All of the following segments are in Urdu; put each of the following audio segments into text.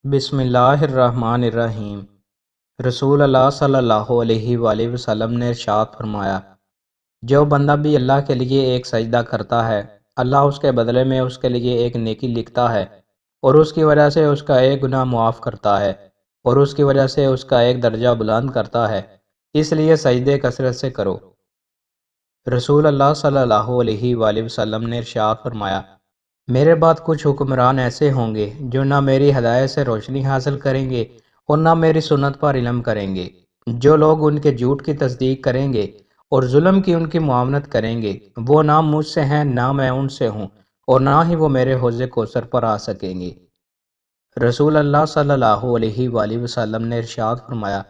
بسم اللہ الرحمن الرحیم۔ رسول اللہ صلی اللہ علیہ وآلہ وسلم نے ارشاد فرمایا، جو بندہ بھی اللہ کے لیے ایک سجدہ کرتا ہے، اللہ اس کے بدلے میں اس کے لیے ایک نیکی لکھتا ہے اور اس کی وجہ سے اس کا ایک گناہ معاف کرتا ہے اور اس کی وجہ سے اس کا ایک درجہ بلند کرتا ہے، اس لیے سجدے کثرت سے کرو۔ رسول اللہ صلی اللہ علیہ وآلہ وسلم نے ارشاد فرمایا، میرے بعد کچھ حکمران ایسے ہوں گے جو نہ میری ہدایت سے روشنی حاصل کریں گے اور نہ میری سنت پر علم کریں گے۔ جو لوگ ان کے جھوٹ کی تصدیق کریں گے اور ظلم کی ان کی معاونت کریں گے، وہ نہ مجھ سے ہیں نہ میں ان سے ہوں، اور نہ ہی وہ میرے حوض کوثر پر آ سکیں گے۔ رسول اللہ صلی اللہ علیہ وآلہ وسلم نے ارشاد فرمایا،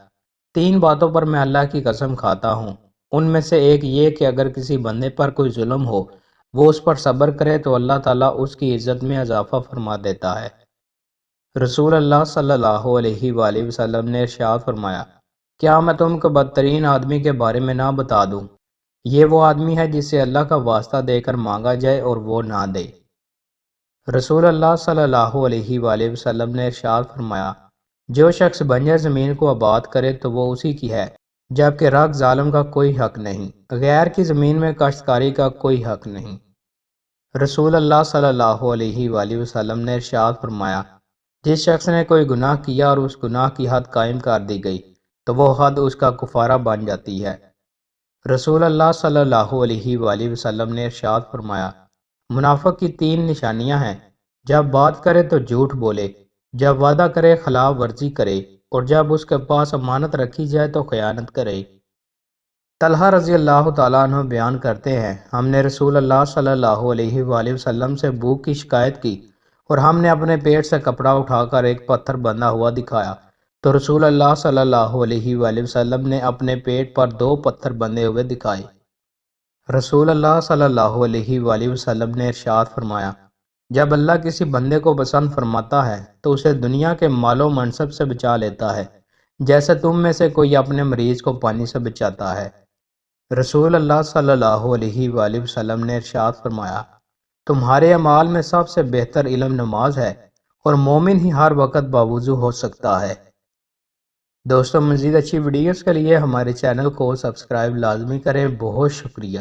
تین باتوں پر میں اللہ کی قسم کھاتا ہوں، ان میں سے ایک یہ کہ اگر کسی بندے پر کوئی ظلم ہو، وہ اس پر صبر کرے تو اللہ تعالیٰ اس کی عزت میں اضافہ فرما دیتا ہے۔ رسول اللہ صلی اللہ علیہ وآلہ وسلم نے ارشاد فرمایا، کیا میں تم کو بدترین آدمی کے بارے میں نہ بتا دوں؟ یہ وہ آدمی ہے جسے اللہ کا واسطہ دے کر مانگا جائے اور وہ نہ دے۔ رسول اللہ صلی اللہ علیہ وآلہ وسلم نے ارشاد فرمایا، جو شخص بنجر زمین کو آباد کرے تو وہ اسی کی ہے، جبکہ رگ ظالم کا کوئی حق نہیں، غیر کی زمین میں کاشتکاری کا کوئی حق نہیں۔ رسول اللہ صلی اللہ علیہ وآلہ وسلم نے ارشاد فرمایا، جس شخص نے کوئی گناہ کیا اور اس گناہ کی حد قائم کر دی گئی تو وہ حد اس کا کفارہ بن جاتی ہے۔ رسول اللہ صلی اللہ علیہ وآلہ وسلم نے ارشاد فرمایا، منافق کی تین نشانیاں ہیں، جب بات کرے تو جھوٹ بولے، جب وعدہ کرے خلاف ورزی کرے، اور جب اس کے پاس امانت رکھی جائے تو خیانت کرے۔ طلحہ رضی اللہ تعالیٰ عنہ بیان کرتے ہیں، ہم نے رسول اللہ صلی اللہ علیہ وآلہ وسلم سے بھوک کی شکایت کی اور ہم نے اپنے پیٹ سے کپڑا اٹھا کر ایک پتھر بندھا ہوا دکھایا تو رسول اللہ صلی اللہ علیہ وآلہ وسلم نے اپنے پیٹ پر دو پتھر بندھے ہوئے دکھائے۔ رسول اللہ صلی اللہ علیہ وآلہ وسلم نے ارشاد فرمایا، جب اللہ کسی بندے کو پسند فرماتا ہے تو اسے دنیا کے مال و منصب سے بچا لیتا ہے، جیسے تم میں سے کوئی اپنے مریض کو پانی سے بچاتا ہے۔ رسول اللہ صلی اللہ علیہ وآلہ وسلم نے ارشاد فرمایا، تمہارے اعمال میں سب سے بہتر علم نماز ہے، اور مومن ہی ہر وقت باوضو ہو سکتا ہے۔ دوستو، مزید اچھی ویڈیوز کے لیے ہمارے چینل کو سبسکرائب لازمی کریں۔ بہت شکریہ۔